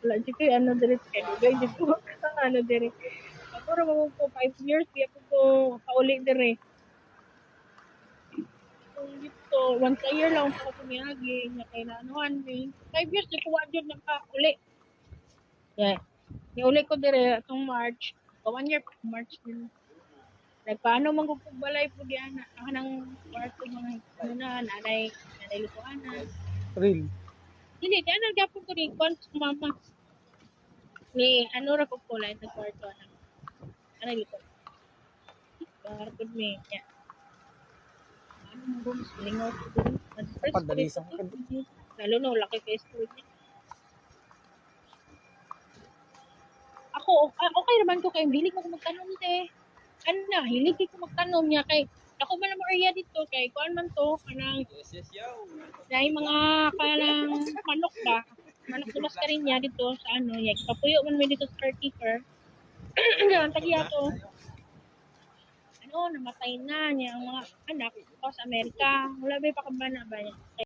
Wala di ko ano dire kay dugay di ko ano dire. Ako ra mo ko 5 years di ako ko pauli dire. Kung dito once a year lang ako kumiyagi nya kay naanuhan ni 5 years di ko wa jud nagpauli. Yeah. Niuli ko dire atong March. 1 year pa March din. Nagpaano man ko kog balay po diyan anang kwarto mga ano na nanay lutuanan. Real. Dili di ana gyapon ko ni kwan sa mama. Ni ano ra ko kulay sa kwarto na. Nanay lutuanan. Kwarto mi. Yeah. Ano mo gusto lingaw ko diri. First Padali ko sa to. akin. Lalo no laki kay school niya. Ako okay naman ko kay hilig mo ko magtanom te. Ana, hilig ko magtanom niya kay ako man mo area dito kay kuan man to kanang dahil mga kanang manok ba? Manok dumas ka rin niya dito sa ano, yak papuyo man mi dito sa caretaker. Ang tagiya to. Ano, namatay na niya ang mga anak ko sa Amerika. Wala ba pa kabana ba niya?